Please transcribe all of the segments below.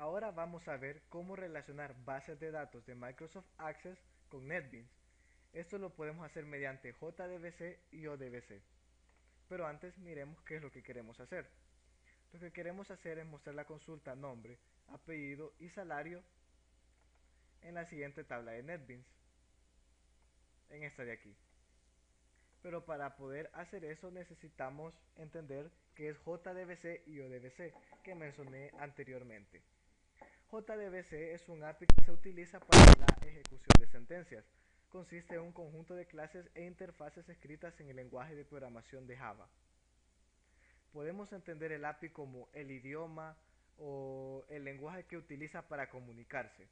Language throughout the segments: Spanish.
Ahora vamos a ver cómo relacionar bases de datos de Microsoft Access con NetBeans. Esto lo podemos hacer mediante JDBC y ODBC. Pero antes miremos qué es lo que queremos hacer. Lo que queremos hacer es mostrar la consulta nombre, apellido y salario en la siguiente tabla de NetBeans, en esta de aquí. Pero para poder hacer eso necesitamos entender qué es JDBC y ODBC que mencioné anteriormente. JDBC es un API que se utiliza para la ejecución de sentencias. Consiste en un conjunto de clases e interfaces escritas en el lenguaje de programación de Java. Podemos entender el API como el idioma o el lenguaje que utiliza para comunicarse.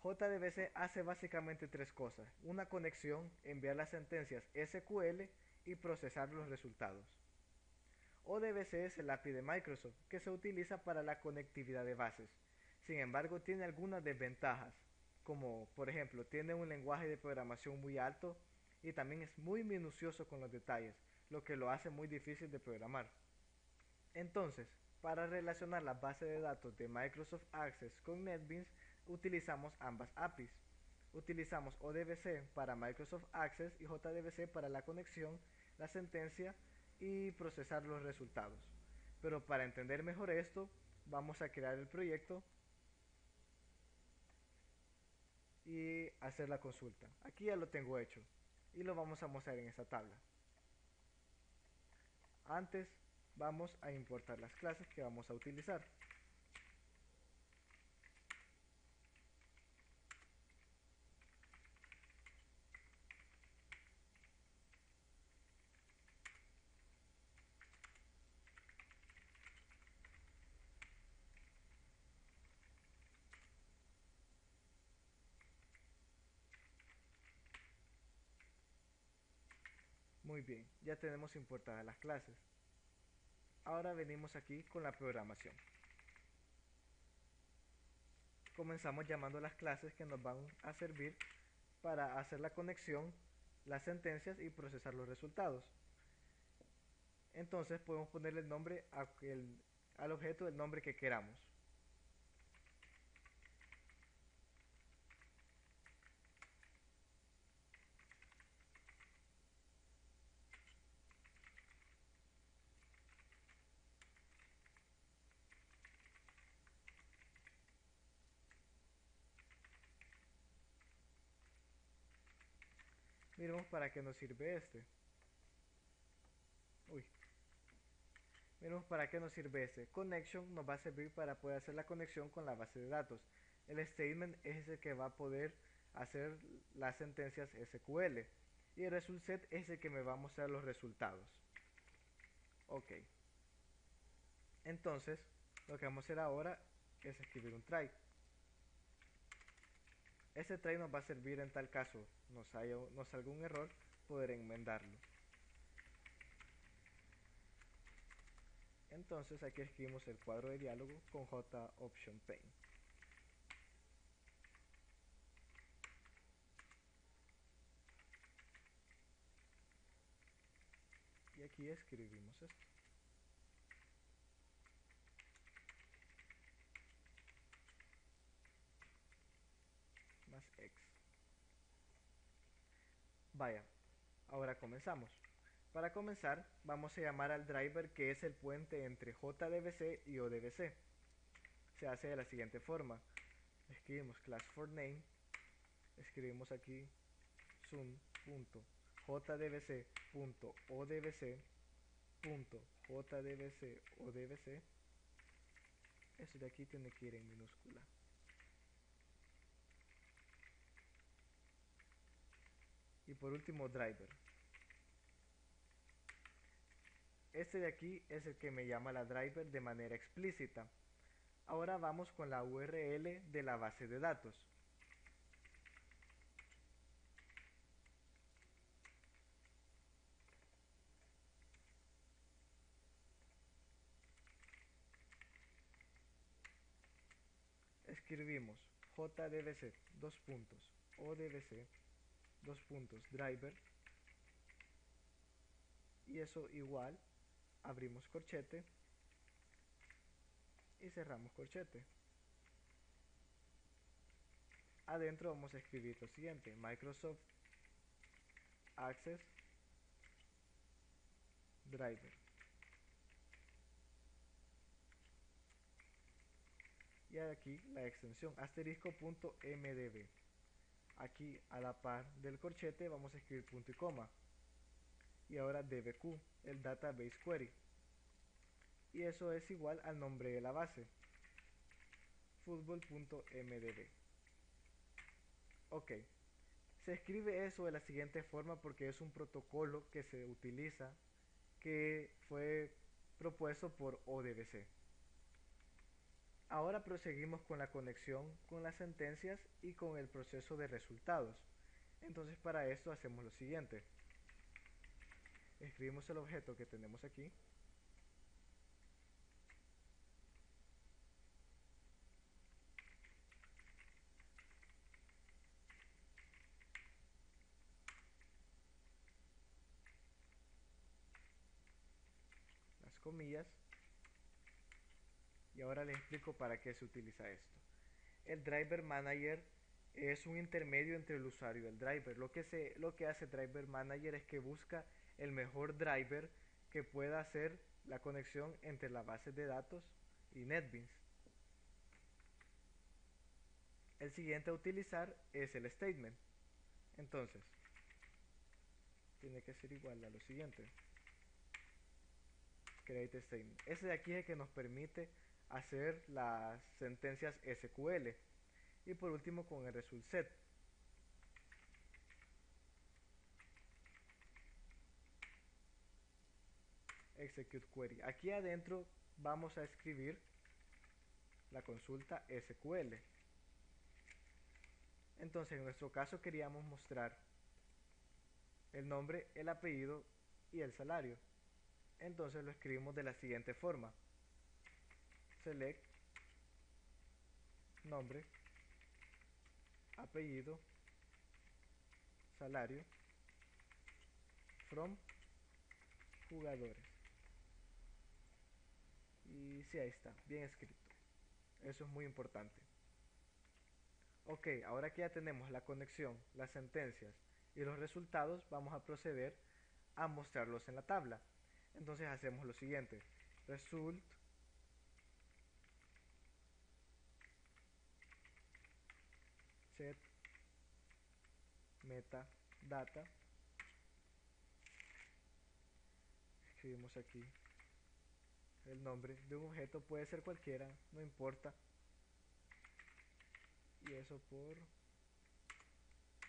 JDBC hace básicamente tres cosas: una conexión, enviar las sentencias SQL y procesar los resultados. ODBC es el API de Microsoft que se utiliza para la conectividad de bases. Sin embargo, tiene algunas desventajas, como por ejemplo, tiene un lenguaje de programación muy alto y también es muy minucioso con los detalles, lo que lo hace muy difícil de programar. Entonces, para relacionar la base de datos de Microsoft Access con NetBeans, utilizamos ambas APIs. Utilizamos ODBC para Microsoft Access y JDBC para la conexión, la sentencia y procesar los resultados. Pero para entender mejor esto, vamos a crear el proyecto y hacer la consulta. Aquí ya lo tengo hecho y lo vamos a mostrar en esta tabla. Antes vamos a importar las clases que vamos a utilizar. Muy bien, ya tenemos importadas las clases. Ahora venimos aquí con la programación. Comenzamos llamando las clases que nos van a servir para hacer la conexión, las sentencias y procesar los resultados. Entonces podemos ponerle el nombre al objeto del nombre que queramos. Miremos para qué nos sirve este. Uy, Miremos para qué nos sirve este. Connection nos va a servir para poder hacer la conexión con la base de datos. El statement es el que va a poder hacer las sentencias SQL. Y el result set es el que me va a mostrar los resultados. Ok. Entonces, lo que vamos a hacer ahora es escribir un try. Ese try nos va a servir en tal caso nos salga un error, poder enmendarlo. Entonces aquí escribimos el cuadro de diálogo con J Option Pane. Y aquí escribimos esto. Más X. Vaya, ahora comenzamos. Para comenzar, vamos a llamar al driver que es el puente entre JDBC y ODBC. Se hace de la siguiente forma. Escribimos class for name, escribimos aquí sun.jdbc.odbc.jdbc.odbc. Eso de aquí tiene que ir en minúscula. Y por último, driver. Este de aquí es el que me llama la driver de manera explícita. Ahora vamos con la URL de la base de datos. Escribimos jdbc odbc driver y eso igual, abrimos corchete y cerramos corchete. Adentro vamos a escribir lo siguiente: Microsoft Access Driver. Y aquí la extensión asterisco.mdb. Aquí a la par del corchete vamos a escribir punto y coma. Y ahora dbq, el database query. Y eso es igual al nombre de la base, football.mdb. Ok, se escribe eso de la siguiente forma porque es un protocolo que se utiliza, que fue propuesto por ODBC. Ahora proseguimos con la conexión con las sentencias y con el proceso de resultados. Entonces para esto hacemos lo siguiente: escribimos el objeto que tenemos aquí, las comillas, y ahora les explico para qué se utiliza esto. El Driver Manager es un intermedio entre el usuario y el driver. Lo que hace Driver Manager es que busca el mejor driver que pueda hacer la conexión entre la base de datos y NetBeans. El siguiente a utilizar es el statement. Entonces, tiene que ser igual a lo siguiente: create statement. Ese de aquí es el que nos permite hacer las sentencias SQL. Y por último con el result set. Execute query. Aquí adentro vamos a escribir la consulta SQL. Entonces en nuestro caso queríamos mostrar el nombre, el apellido y el salario. Entonces lo escribimos de la siguiente forma: select nombre, apellido, salario from jugadores. Y sí, ahí está, bien escrito. Eso es muy importante. Ok, ahora que ya tenemos la conexión, las sentencias y los resultados, vamos a proceder a mostrarlos en la tabla. Entonces hacemos lo siguiente: result set metadata. Escribimos aquí el nombre de un objeto, puede ser cualquiera, no importa. Y eso por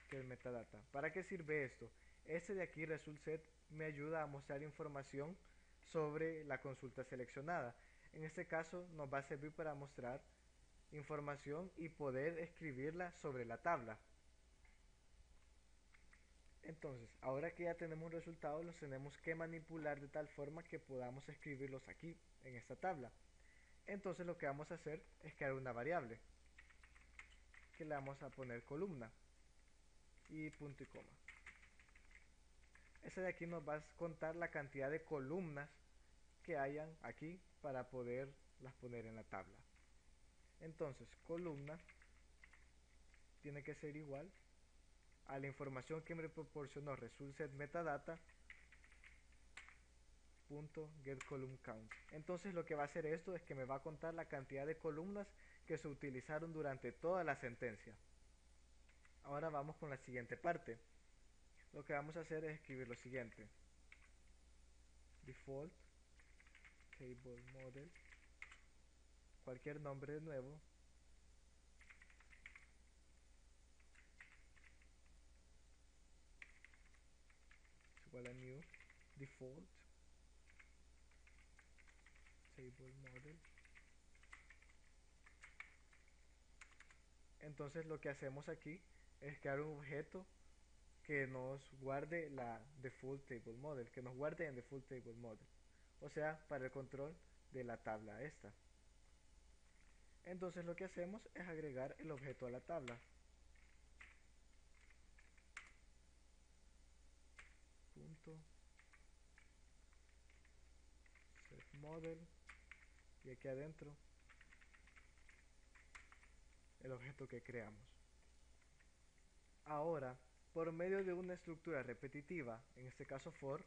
que el metadata. ¿Para qué sirve esto? Este de aquí, result set, me ayuda a mostrar información sobre la consulta seleccionada. En este caso nos va a servir para mostrar información y poder escribirla sobre la tabla. Entonces, ahora que ya tenemos resultados, los tenemos que manipular de tal forma que podamos escribirlos aquí, en esta tabla. Entonces lo que vamos a hacer es crear una variable que le vamos a poner columna y punto y coma. Ese de aquí nos va a contar la cantidad de columnas que hayan aquí para poderlas poner en la tabla. Entonces, columna tiene que ser igual a la información que me proporcionó result set metadata .getColumnCount. Entonces lo que va a hacer esto es que me va a contar la cantidad de columnas que se utilizaron durante toda la sentencia. Ahora vamos con la siguiente parte. Lo que vamos a hacer es escribir lo siguiente: default table model, cualquier nombre de nuevo, es igual a new default table model. Entonces lo que hacemos aquí es crear un objeto que nos guarde la default table model, que nos guarde en default table model, o sea, para el control de la tabla esta. Entonces lo que hacemos es agregar el objeto a la tabla. Punto set model, y aquí adentro el objeto que creamos. Ahora, por medio de una estructura repetitiva, en este caso for,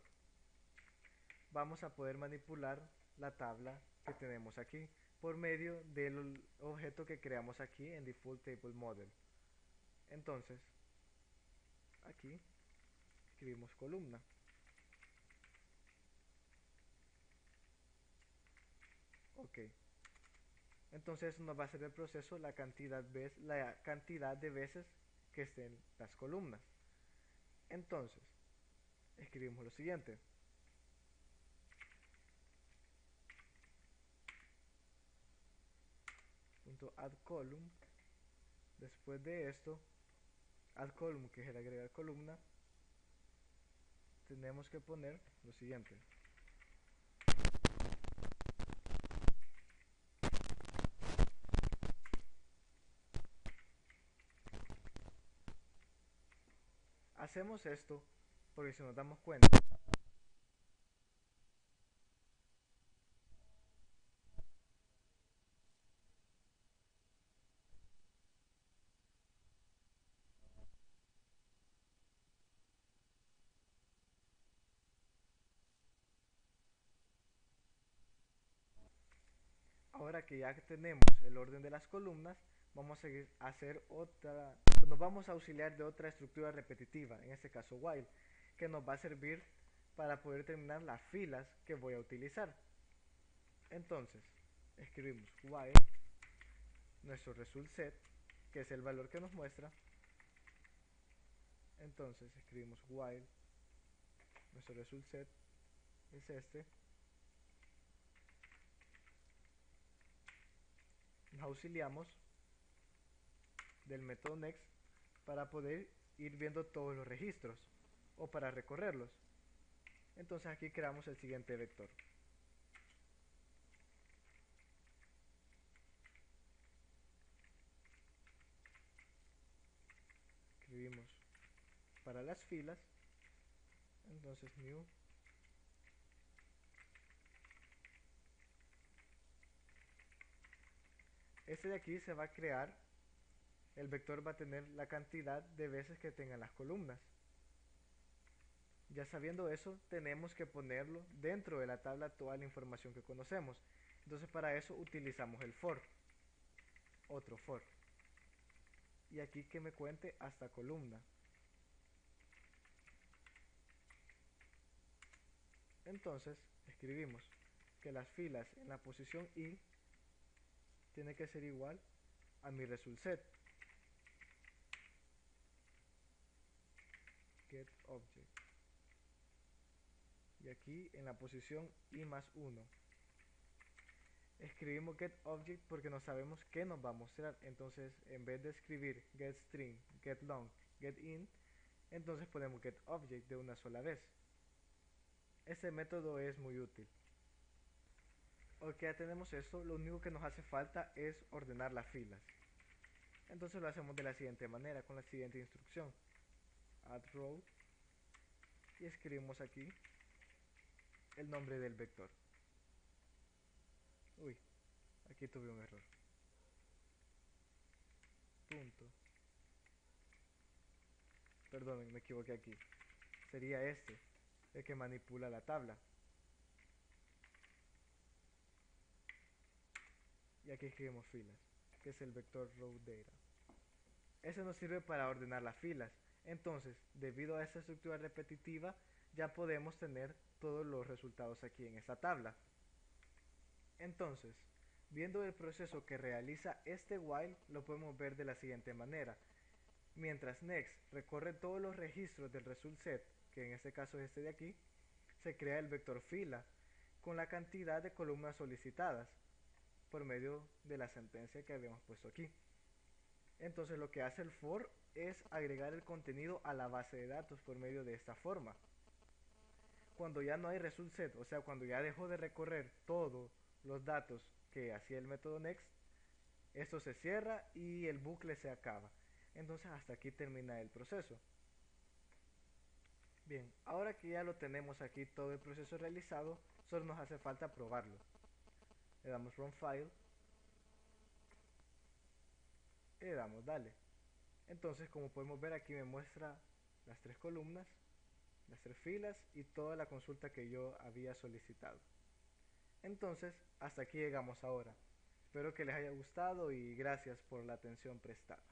vamos a poder manipular la tabla que tenemos aquí por medio del objeto que creamos aquí en Default Table Model. Entonces, aquí escribimos columna. Ok. Entonces nos va a hacer el proceso la cantidad de veces que estén las columnas. Entonces, escribimos lo siguiente. Add column. Después de esto, add column, que es el agregar columna, tenemos que poner lo siguiente. Hacemos esto porque si nos damos cuenta, ahora que ya tenemos el orden de las columnas, vamos a hacer otra, nos vamos a auxiliar de otra estructura repetitiva, en este caso while, que nos va a servir para poder terminar las filas que voy a utilizar. Entonces, escribimos while nuestro result set, que es el valor que nos muestra. Entonces escribimos while nuestro result set es este. Nos auxiliamos del método next para poder ir viendo todos los registros o para recorrerlos. Entonces aquí creamos el siguiente vector. Escribimos para las filas, entonces new este de aquí se va a crear, el vector va a tener la cantidad de veces que tengan las columnas. Ya sabiendo eso, tenemos que ponerlo dentro de la tabla toda la información que conocemos. Entonces para eso utilizamos el for, otro for. Y aquí que me cuente hasta columna. Entonces escribimos que las filas en la posición i tiene que ser igual a mi result set. Get object. Y aquí en la posición i más 1 escribimos get object porque no sabemos qué nos va a mostrar. Entonces en vez de escribir get string, get long, get in, entonces ponemos get object de una sola vez. Este método es muy útil. Ok, ya tenemos esto, lo único que nos hace falta es ordenar las filas. Entonces lo hacemos de la siguiente manera, con la siguiente instrucción. Add row y escribimos aquí el nombre del vector. Uy, aquí tuve un error. Punto. Perdonen, me equivoqué aquí. Sería este, el que manipula la tabla. Y aquí escribimos filas, que es el vector row data. Ese nos sirve para ordenar las filas. Entonces, debido a esta estructura repetitiva, ya podemos tener todos los resultados aquí en esta tabla. Entonces, viendo el proceso que realiza este while, lo podemos ver de la siguiente manera. Mientras next recorre todos los registros del result set, que en este caso es este de aquí, se crea el vector fila con la cantidad de columnas solicitadas por medio de la sentencia que habíamos puesto aquí. Entonces lo que hace el for es agregar el contenido a la base de datos por medio de esta forma. Cuando ya no hay result set, o sea, cuando ya dejó de recorrer todos los datos que hacía el método next, esto se cierra y el bucle se acaba. Entonces hasta aquí termina el proceso. Bien, ahora que ya lo tenemos aquí todo el proceso realizado, solo nos hace falta probarlo. Le damos run file. y le damos dale. Entonces, como podemos ver aquí me muestra las tres columnas, las tres filas y toda la consulta que yo había solicitado. Entonces, hasta aquí llegamos ahora. Espero que les haya gustado y gracias por la atención prestada.